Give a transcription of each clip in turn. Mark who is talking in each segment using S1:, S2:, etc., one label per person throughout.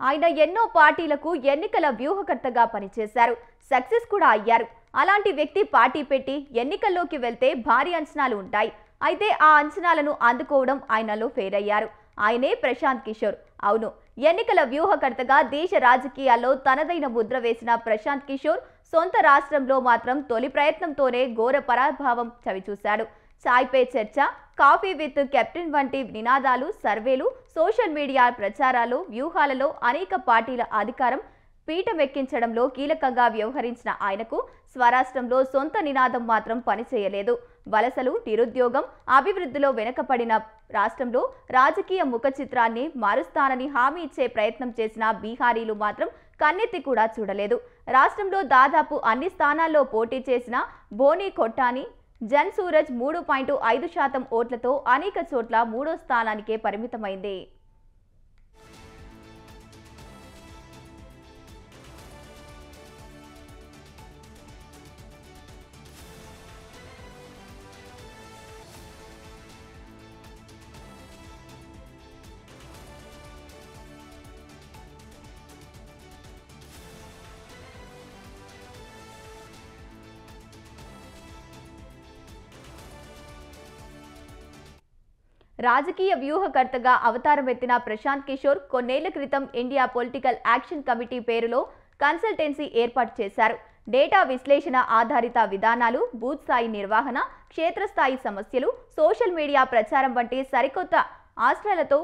S1: ఆయన ఎన్నో పార్టీలకు ఎన్నికల వ్యూహకర్తగా పనిచేశారు. సక్సెస్ కూడా అయ్యారు. అలాంటి వ్యక్తి పార్టీ పెట్టి ఎన్నికల్లోకి వెళ్తే భారీ అంచనాలు ఉంటాయి. అయితే ఆ అంచనాలను అందుకోవడం ఆయనలో ఫెయిల్ అయ్యారు. ఆయనే ప్రశాంత్ కిషోర్. అవును, ఎన్నికల వ్యూహకర్తగా దేశ రాజకీయాల్లో తనదైన ముద్ర వేసిన ప్రశాంత్ కిషోర్ సొంత రాష్ట్రంలో మాత్రం తొలి ప్రయత్నంతోనే ఘోర పరాభవం చవిచూశాడు. చాయ్ పే చర్చ, కాఫీ విత్ కెప్టెన్ వంటి నినాదాలు, సర్వేలు, సోషల్ మీడియా ప్రచారాలు, వ్యూహాలలో అనేక పార్టీల అధికారం పీఠమెక్కించడంలో కీలకంగా వ్యవహరించిన ఆయనకు స్వరాష్ట్రంలో సొంత నినాదం మాత్రం పనిచేయలేదు. వలసలు, నిరుద్యోగం, అభివృద్ధిలో వెనుకపడిన రాష్ట్రంలో రాజకీయ ముఖ చిత్రాన్ని మారుస్తానని హామీ ఇచ్చే ప్రయత్నం చేసిన బీహారీలు మాత్రం కన్నెత్తి కూడా చూడలేదు. రాష్ట్రంలో దాదాపు అన్ని స్థానాల్లో పోటీ చేసిన బోనీ కొట్టాని జన్ సూరజ్ 3.5% ఓట్లతో అనేక చోట్ల 3వ స్థానానికే పరిమితమైంది. రాజకీయ వ్యూహకర్తగా అవతారమెత్తిన ప్రశాంత్ కిషోర్ కొన్నేళ్ల క్రితం ఇండియా పొలిటికల్ యాక్షన్ కమిటీ పేరులో కన్సల్టెన్సీ ఏర్పాటు చేశారు. డేటా విశ్లేషణ ఆధారిత విధానాలు, బూత్ స్థాయి నిర్వహణ, క్షేత్రస్థాయి సమస్యలు, సోషల్ మీడియా ప్రచారం వంటి సరికొత్త ఆస్త్రాలతో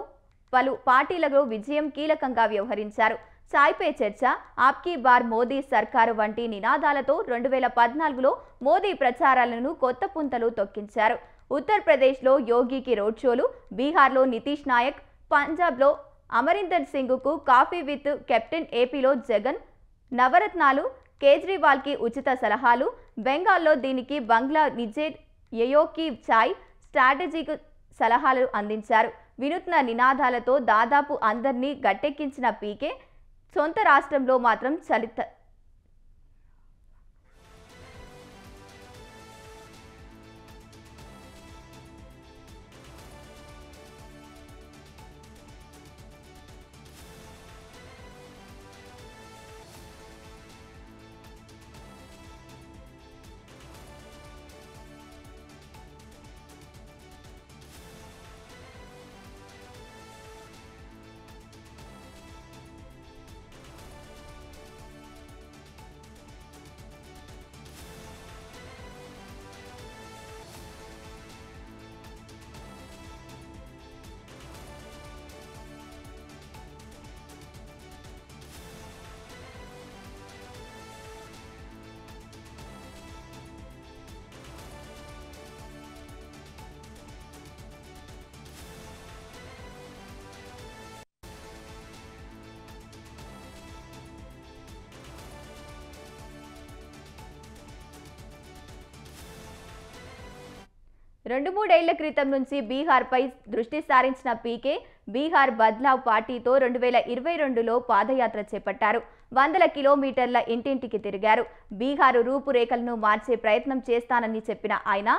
S1: పలు పార్టీలలో విజయం కీలకంగా వ్యవహరించారు. చాయ్ పే చర్చ, ఆప్కీ బార్ మోదీ సర్కారు వంటి నినాదాలతో 2014లో మోదీ ప్రచారాలను కొత్త పుంతలు తొక్కించారు. ఉత్తరప్రదేశ్లో యోగికి రోడ్ షోలు, బీహార్లో నితీష్ నాయక్, పంజాబ్లో అమరీందర్ సింగ్కు కాఫీ విత్ కెప్టెన్, ఏపీలో జగన్ నవరత్నాలు, కేజ్రీవాల్కి ఉచిత సలహాలు, బెంగాల్లో దీనికి బంగ్లా నిజేద్ యయోకి చాయ్ స్ట్రాటజీకి సలహాలు అందించారు. వినూత్న నినాదాలతో దాదాపు అందరినీ గట్టెక్కించిన పీకే సొంత రాష్ట్రంలో మాత్రం చలిత 2-3 ఏళ్ల క్రితం నుంచి బీహార్పై దృష్టి సారించిన పీకే బీహార్ బద్లావ్ పార్టీతో 2022లో పాదయాత్ర చేపట్టారు. వందల కిలోమీటర్ల ఇంటింటికి తిరిగారు. బీహారు రూపురేఖలను మార్చే ప్రయత్నం చేస్తానని చెప్పిన ఆయన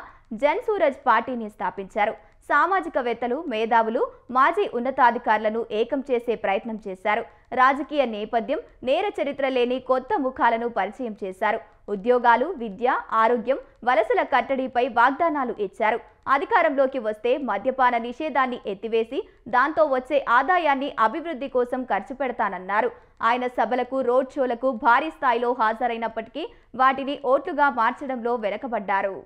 S1: జన్ సూరజ్ పార్టీని స్థాపించారు. సామాజికవేత్తలు, మేధావులు, మాజీ ఉన్నతాధికారులను ఏకం చేసే ప్రయత్నం చేశారు. రాజకీయ నేపథ్యం, నేర చరిత్ర లేని కొత్త ముఖాలను పరిచయం చేశారు. ఉద్యోగాలు, విద్య, ఆరోగ్యం, వలసల కట్టడిపై వాగ్దానాలు ఇచ్చారు. అధికారంలోకి వస్తే మద్యపాన నిషేధాన్ని ఎత్తివేసి దాంతో వచ్చే ఆదాయాన్ని అభివృద్ధి కోసం ఖర్చు పెడతానన్నారు. ఆయన సభలకు, రోడ్ షోలకు భారీ స్థాయిలో హాజరైనప్పటికీ వాటిని ఓట్లుగా మార్చడంలో వెనకబడ్డారు.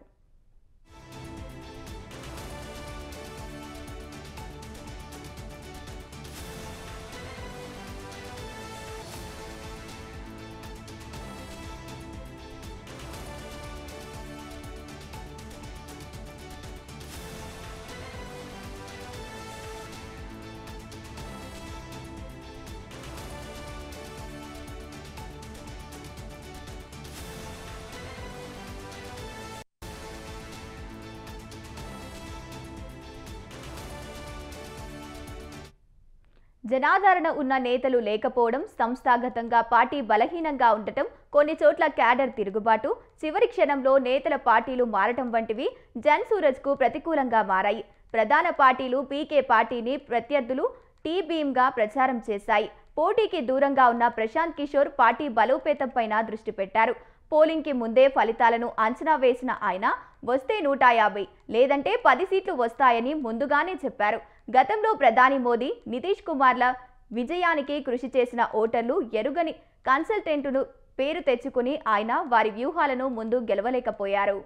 S1: జనాదరణ ఉన్న నేతలు లేకపోవడం, సంస్థాగతంగా పార్టీ బలహీనంగా ఉండటం, కొన్ని చోట్ల క్యాడర్ తిరుగుబాటు, చివరి క్షణంలో నేతల పార్టీలు మారటం వంటివి జన్ సూరజ్కు ప్రతికూలంగా మారాయి. ప్రధాన పార్టీలు పీకే పార్టీని ప్రత్యర్థులు టీ బీమ్గా ప్రచారం చేశాయి. పోటీకి దూరంగా ఉన్న ప్రశాంత్ కిషోర్ పార్టీ బలోపేతంపైన దృష్టి పెట్టారు. పోలింగ్కి ముందే ఫలితాలను అంచనా వేసిన ఆయన వస్తే 150 లేదంటే 10 సీట్లు వస్తాయని ముందుగానే చెప్పారు. గతంలో ప్రధాని మోదీ, నితీష్ కుమార్ల విజయానికి కృషి చేసిన ఓటర్లు ఎరుగని కన్సల్టెంట్ను పేరు తెచ్చుకుని ఆయన వారి వ్యూహాలను ముందు గెలవలేకపోయారు.